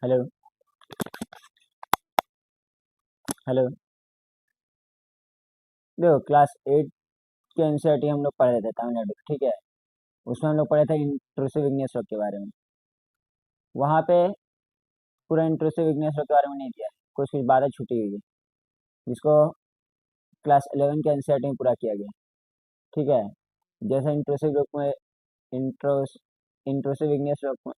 Hello. Hello. देखो class 8 के NCERT हम लोग पढ़ रहे थे तमिलनाडु, ठीक है। उसमें हम लोग पढ़े थे इंट्रूसिव इग्नियस रॉक के बारे में। वहाँ पे पूरा इंट्रूसिव इग्नियस रॉक के बारे में नहीं दिया है, कुछ कुछ बातें छूटी हुई है, जिसको क्लास 11 के एनसीईआरटी में पूरा किया गया, ठीक है। जैसे इंट्रूसिव रॉक में इंट्रोस इंट्रूसिव इग्नियस रॉक में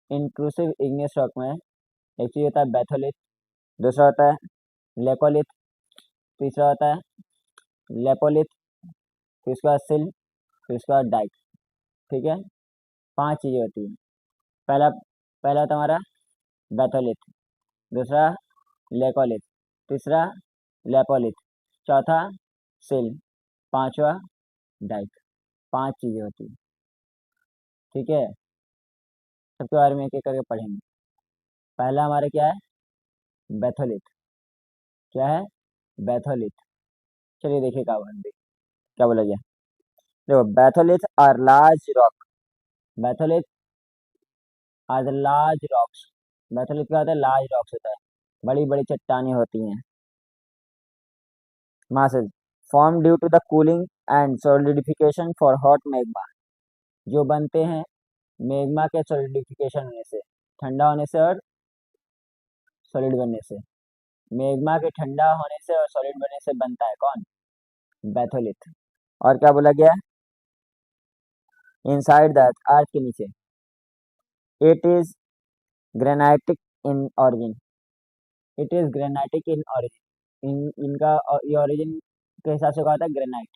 इंट्रूसिव इग्नियस रॉक में एक चीज़ होता है बैथोलिथ, दूसरा होता है लेकोलिथ, तीसरा होता है लेपोलिथ, फिर उसके बाद सिल, फिर उसके बाद डाइक, ठीक है। 5 चीज़ें होती हैं। पहला पहला तुम्हारा बैथोलिथ, दूसरा लेकोलिथ, तीसरा लेपोलिथ, चौथा सिल, पांचवा डाइक। 5 चीज़ें होती हैं, ठीक है। सबके बारे में एक एक करके पढ़ेंगे। पहला हमारा क्या है? बैथोलिथ। क्या है? बैथोलिथ। चलिए देखिए क्या बोला गया। देखो, batholith are large rock. Batholith are the large rocks. Batholith क्या होता है? लार्ज रॉक्स होता है, बड़ी बड़ी चट्टानें होती हैं। masses formed due to the cooling and solidification for hot magma, जो बनते हैं मैग्मा के सॉलिडिफिकेशन होने से, ठंडा होने से और सॉलिड बनने से। मैग्मा के ठंडा होने से और सॉलिड बनने से बनता है कौन? बैथोलिथ। और क्या बोला गया? इनसाइड द अर्थ के नीचे। It is granitic in origin. It is granitic in origin. इनका ये ऑरिजिन के हिसाब से क्या होता है? ग्रेनाइट।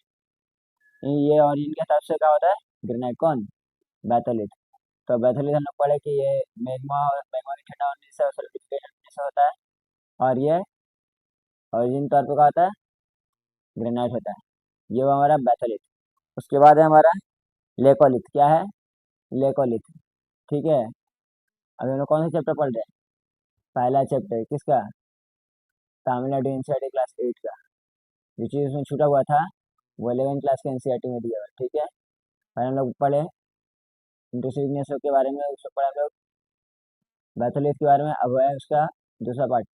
ये ऑरिजिन के हिसाब से क्या होता है? ग्रेनाइट। कौन? बैथोलिथ। तो बैथोलिथ हम लोग पढ़े कि ये मैग्मा के ठंडा होने से और सॉलिडिफिकेशन होने से होता है, और ये ओरिजिन तौर पे क्या होता है? ग्रेनाइट होता है। ये वो हमारा बैथोलिथ। उसके बाद है हमारा लेकोलिथ। क्या है? लेकोलिथ, ठीक है। अभी हम लोग कौन सा चैप्टर पढ़ रहे हैं? पहला चैप्टर किसका? तमिलनाडु एनसीईआरटी क्लास 8 का। जो चीज़ उसमें छूटा हुआ था वो 11 क्लास के एनसीईआरटी में दिया हुआ है, ठीक है। पहले हम लोग पढ़े इंट्रूसिव के बारे में, उसको पढ़ा हम लोग बैथोलिथ के बारे में। अब है उसका दूसरा पार्ट,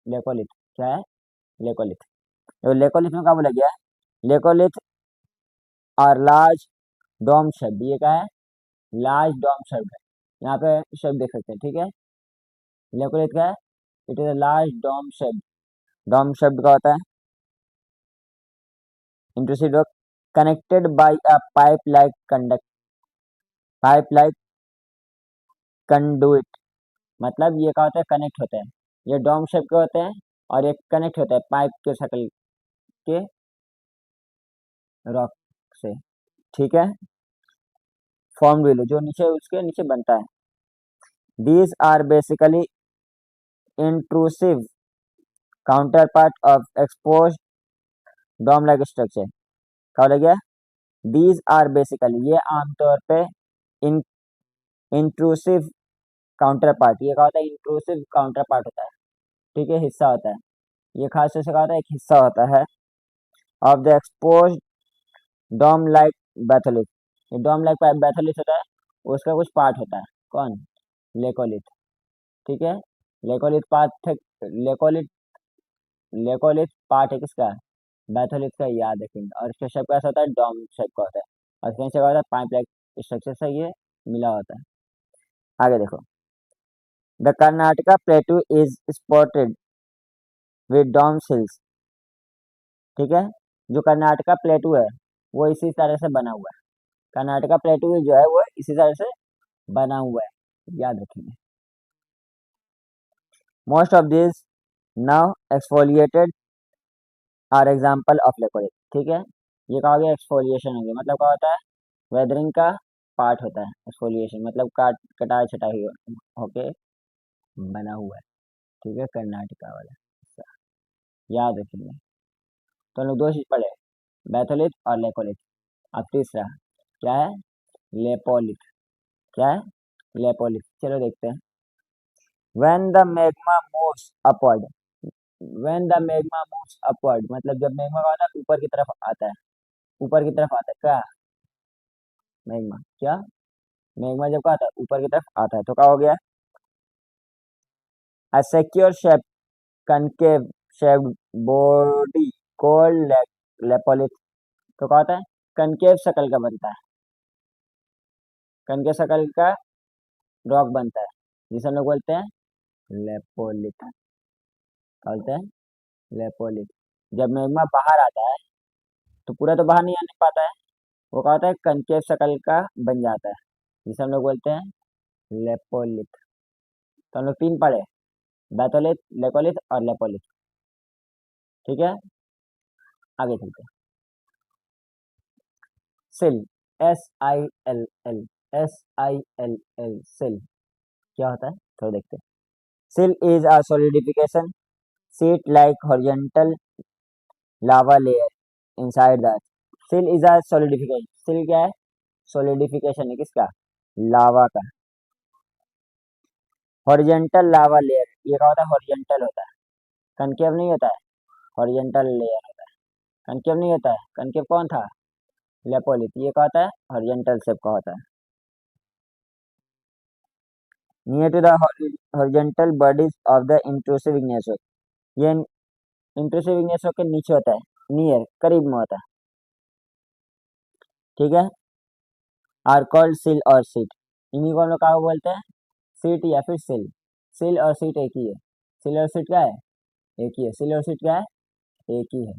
लेकोलिथ। क्या है? लेकोलिथ। तो लेकोलिथ में क्या बोला गया? लेकोलिथ और लार्ज डोम शब्द, ये क्या है? लार्ज डोम शब्द है। यहाँ पे शब्द देख सकते हैं, ठीक है। लेकोलिथ क्या है? इट इज अ लार्ज डोम शब्द। डोम शब्द का होता है intrusive rock connected by a pipe like conduit. मतलब ये क्या होता है? कनेक्ट होता है। ये डोम शेप के होते हैं और ये कनेक्ट होता है पाइप के शक्ल के रॉक से, ठीक है। फॉर्म विलो जो नीचे उसके नीचे बनता है। These are basically intrusive counterpart of expose dome like structure. क्या हो गया? दीज आर बेसिकली, ये आमतौर पे इन इंट्रूसिव काउंटर पार्ट, ये क्या होता है? इंट्रूसिव काउंटर पार्ट होता है, ठीक है, हिस्सा होता है। ये खास से क्या होता है? एक हिस्सा होता है of the expose dome like batholith. ये डोम लाइक बैथोलिथ होता है, उसका कुछ पार्ट होता है। कौन? लेकोलिथ, ठीक है। लेकोलिथ पार्ट है। लेकोलिथ लेकोलिथ पार्ट है किसका? बैथोलिथ का, याद रखेंगे। और इसका शेप कैसा होता है? डोम शेप का होता है। और इसका शेप होता है पाइप लाइक स्ट्रक्चर से ये मिला होता है। आगे देखो, the Karnataka plateau is spotted with dome hills, ठीक है। जो कर्नाटका प्लेटू है वो इसी तरह से बना हुआ है। कर्नाटका प्लेटू जो है वो इसी तरह से बना हुआ है, याद रखेंगे। Most of this now exfoliated are example of laccolith, ठीक है। ये क्या हो गया? एक्सफोलिएशन हो गया। मतलब क्या होता है? वेदरिंग का पार्ट होता है एक्सफोलिएशन, मतलब कटाई छटाई होके बना हुआ है, ठीक है, कर्नाटका वाला हिस्सा, याद रखेंगे। तो हम लोग दो चीज पढ़े, बैथोलिथ और लेकोलिथ। अब तीसरा क्या है? लेपोलिथ। क्या है? लेपोलिथ। चलो देखते हैं। when the magma moves upward when the magma moves upward, मतलब जब मैग्मा का होता है ऊपर की तरफ आता है। ऊपर की तरफ आता है क्या? मैग्मा क्या? मैग्मा जब का आता है ऊपर की तरफ आता है तो क्या हो गया? A secure shape concave shaped body called लेपोलिथ। तो क्या होता है? कनकेव शकल का बनता है, कनकेव शकल का रॉक बनता है जिसे हम लोग बोलते हैं लेपोलिथ। क्या बोलते हैं? लेपोलिथ। जब मैग्मा बाहर आता है तो पूरा तो बाहर नहीं आने पाता है, वो क्या होता है? कनकेव शकल का बन जाता है जिसे हम लोग बोलते हैं लेपोलिथ। तो हम लोग तीन पढ़े, बैथोलिथ, लेकोलिथ और लेपोलिथ। ठीक है, आगे चलते हैं। सिल, SILL, SILL, सिल क्या होता है थोड़ा देखते हैं। सिल is a solidification sheet like horizontal lava layer inside the सिल इज अ सॉलिडिफिकेशन। सिल क्या है? सॉलिडिफिकेशन है किसका? लावा का। हॉरिजॉन्टल लावा लेयर, ये क्या होता है? हॉरिजॉन्टल होता है, कनकेव नहीं होता है, हॉरिजॉन्टल लेयर होता है। कनकेव नहीं होता है, कनकेव कौन था? लेपोलिथ। ये क्या होता है? हॉरिजॉन्टल शेप का होता है। Near to the horizontal bodies of the intrusive igneous rock, ये इंट्रूसिव इग्नियस रॉक के नीचे होता है, नियर करीब में होता है। ठीक है, आर कॉल्ड सिल और सीट। इन्हीं को हम लोग क्या बोलते हैं? सीट या फिर सिल। सिल और सीट एक ही है। सिल और सीट क्या है? एक ही है। सिल और सीट क्या है? एक ही है।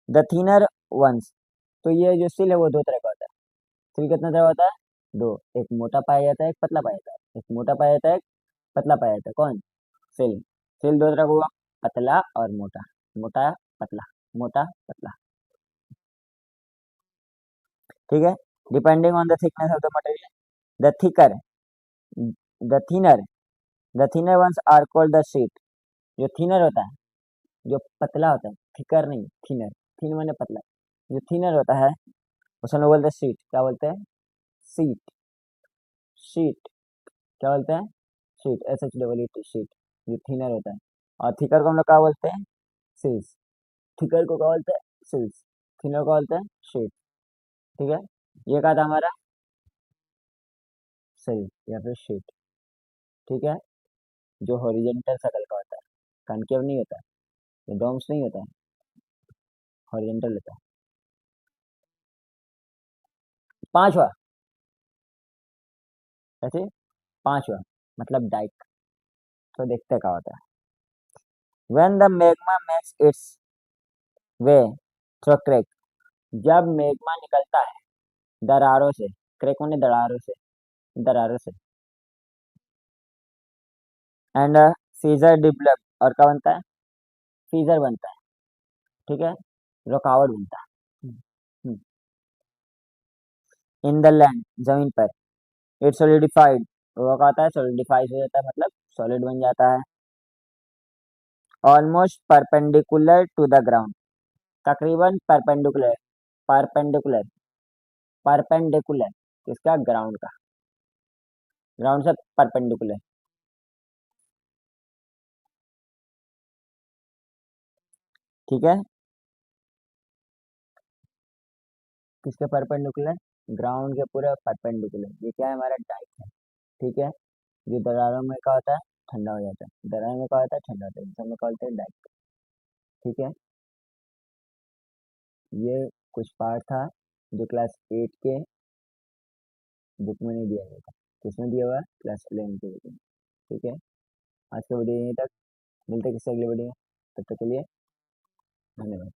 द थिनर वंस, तो ये जो सिल है वो दो तरह का होता है। सिल कितना तरह का होता है? दो, एक मोटा पाया जाता है, एक पतला पाया जाता है। एक मोटा पाया जाता है, एक पतला पाया जाता है। कौन? सिल। सिल दो तरह का हुआ, पतला और मोटा। मोटा पतला, मोटा पतला। ठीक है, depending on the thickness of the material. The thicker, the thinner, the thinner ones are called the sheet. जो थिनर होता है, जो पतला होता है, थिकर नहीं, थिनर। थिन माने पतला। जो थिनर होता है उसे हम लोग बोलते हैं शीट। क्या बोलते हैं? सीट। शीट क्या बोलते हैं? Sheet, SHEET, sheet. जो थिनर होता है। और थिकर को हम लोग क्या बोलते हैं? सिल्स। थिकर को क्या बोलते हैं? सिल्स। थिनर को बोलते हैं शीट। ठीक है, ये कहा था हमारा सिल या फिर शीट। ठीक है, जो हॉरिजेंटल शकल का होता है, कनकेव नहीं होता है, ये डोम्स नहीं होता है, हॉरिजेंटल होता है। पांचवा, ऐसे पांचवा मतलब डाइक। तो देखते क्या होता है। When the magma makes its way through crack, जब मैग्मा निकलता है दरारों से, क्रैक माने दरारों से, दरारों से, एंड सीजर डेवलप, और क्या बनता है? सीजर बनता है। ठीक है, रुकावट बनता है इन द लैंड, जमीन पर। इट सॉलिडिफाइड, वो क्या होता है? सॉलिडिफाइड हो जाता है, मतलब सॉलिड बन जाता है। Almost perpendicular to the ground, तकरीबन परपेंडिकुलर, परपेंडिकुलर, परपेंडिकुलर किसका? ग्राउंड का, ग्राउंड से परपेंडिकुलर। ठीक है, किसके परपेंडिकुलर? ग्राउंड के पूरे परपेंडिकुलर। ये क्या है? हमारा डाइक है। ठीक है, जो दरारों में क्या होता है? ठंडा हो जाता है। दरारों में क्या होता है? ठंडा होता है, जिसे हम लोग क्या बोलते हैं? डाइक। ठीक है, ये कुछ पार्ट था जो क्लास 8 के बुक में नहीं दिया गया था। किसमें दिया हुआ है? क्लास 11 के बुक में। ठीक है, आज का वीडियो यहीं तक, मिलते हैं किसी अगले वीडियो में। तब तक के लिए धन्यवाद।